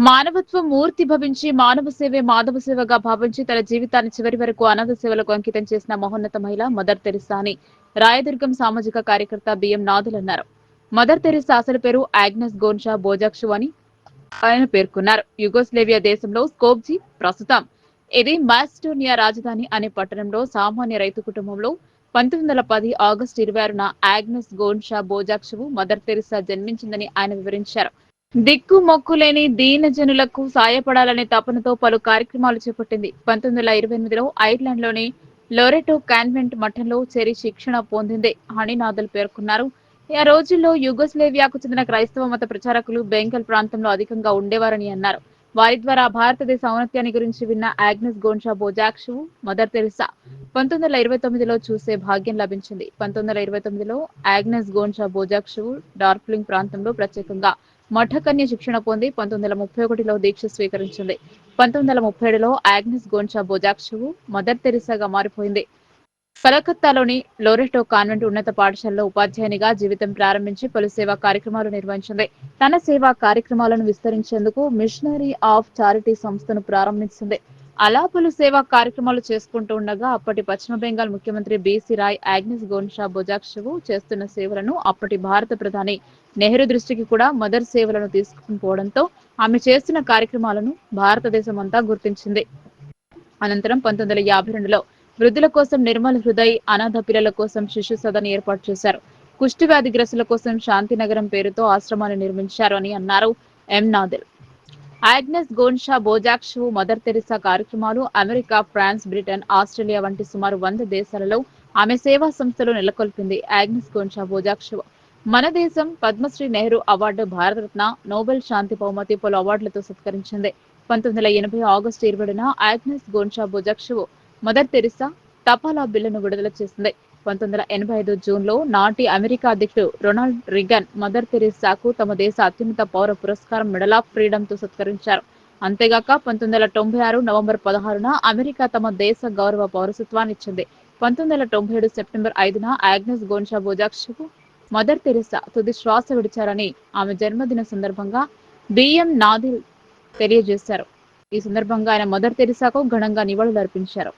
మానవత్వం మూర్తి భవించి మానవ సేవే మాధవ సేవగా భావించి తన జీవితాన్ని చివరి వరకు అనాథ సేవలకు అంకితం చేసిన మహోన్నత మహిళ మదర్ తెరిసా అని రాయదుర్గం సామాజిక కార్యకర్త బిఎం నాదుల్ అన్నారు. మదర్ తెరిసా అసలు పేరు ఆగ్నెస్ గోన్షా బోజాక్షు అని ఆయన పేర్కొన్నారు. యుగోస్లేవియా దేశంలో స్కోప్జీ ప్రస్తుతం ఇది మాసిడోనియా రాజధాని అనే పట్టణంలో సామాన్య రైతు కుటుంబంలో 1910 ఆగస్టు 26న ఆగ్నెస్ గోన్షా బోజాక్షు మదర్ తెరిసా జన్మించిందని ఆయన వివరించారు. దిక్కు మొక్కు లేని దీనజనులకు సాయపడాలనే తపనతో పలు కార్యక్రమాలు చేపట్టింది. 1928లో ఐర్లాండ్లోని లోరెటో కాన్వెంట్ మఠంలో చేరి శిక్షణ పొందింది అని నాదల్ పేర్కొన్నారు. ఆ రోజుల్లో యుగోస్లేవియాకు చెందిన క్రైస్తవ మత ప్రచారకులు బెంగల్ ప్రాంతంలో అధికంగా ఉండేవారని అన్నారు. వారి ద్వారా భారతదేశ ఔన్నత్యాన్ని గురించి విన్న ఆగ్నెస్ గోన్షా బోజాక్షు మదర్ తెరిసా 1929లో చూసే భాగ్యం లభించింది. 1929లో ఆగ్నెస్ గోన్షా బోజాక్షు డార్క్లింగ్ ప్రాంతంలో ప్రత్యేకంగా మఠకన్య శిక్షణ పొంది 1931లో దీక్ష స్వీకరించింది. 1937లో ఆగ్నెస్ గోన్షా బోజాక్షు మదర్ తెరిసాగా మారిపోయింది. కలకత్తాలోని లోరెటో కాన్వెంట్ ఉన్నత పాఠశాలలో ఉపాధ్యాయునిగా జీవితం ప్రారంభించి పలు సేవా కార్యక్రమాలు నిర్వహించింది. తన సేవా కార్యక్రమాలను విస్తరించేందుకు మిషనరీ ఆఫ్ చారిటీ సంస్థను ప్రారంభించింది. అలా పలు సేవా కార్యక్రమాలు చేసుకుంటూ ఉండగా అప్పటి పశ్చిమ బెంగాల్ ముఖ్యమంత్రి బీసీ రాయ్ ఆగ్నెస్ గోన్షా బోజాక్షు చేస్తున్న సేవలను అప్పటి భారత ప్రధాని నెహ్రూ దృష్టికి కూడా మదర్ సేవలను తీసుకుని పోవడంతో ఆమె చేస్తున్న కార్యక్రమాలను భారతదేశం అంతా గుర్తించింది. అనంతరం 1952లో వృద్ధుల కోసం నిర్మల్ హృదయ్, అనాథ పిల్లల కోసం శిశు సదన్ ఏర్పాటు చేశారు. కుష్టి వ్యాధిగ్రస్తుల కోసం శాంతినగరం పేరుతో ఆశ్రమాన్ని నిర్మించారు అని అన్నారు ఎం నాదిల్. ఆగ్నెస్ గోన్షా బోజాక్షు మదర్ తెరిసా కార్యక్రమాలు అమెరికా, ఫ్రాన్స్, బ్రిటన్, ఆస్ట్రేలియా వంటి సుమారు 100 దేశాలలో ఆమె సేవా సంస్థలు నెలకొల్పింది. ఆగ్నెస్ గోన్షా బోజాక్షు మన దేశం పద్మశ్రీ నెహ్రూ అవార్డు, భారతరత్న, నోబెల్ శాంతి బహుమతి, పలు అవార్డులతో సత్కరించింది. 1980 ఆగస్టు 20న ఆగ్నెస్ గోన్షా బోజాక్షు మదర్ తెరిసా తపాలా బిల్లును విడుదల చేసింది. 1985 జూన్లో నాటి అమెరికా అధ్యక్షుడు రొనాల్డ్ రీగన్ మదర్ తెరిసాకు తమ దేశ అత్యున్నత పౌర పురస్కారం మెడల్ ఆఫ్ ఫ్రీడమ్తో సత్కరించారు. అంతేగాక 1996 నవంబర్ 16న అమెరికా తమ దేశ గౌరవ పౌరసత్వాన్ని ఇచ్చింది. 1997 సెప్టెంబర్ 5న ఆగ్నెస్ గోన్షా బోజాక్షుకు మదర్ తెరిసా తుది శ్వాస విడిచారని ఆమె జన్మదిన సందర్భంగా బిఎం నాదిల్ తెలియజేశారు. ఈ సందర్భంగా ఆయన మదర్ తెరిసాకు ఘనంగా నివాళులర్పించారు.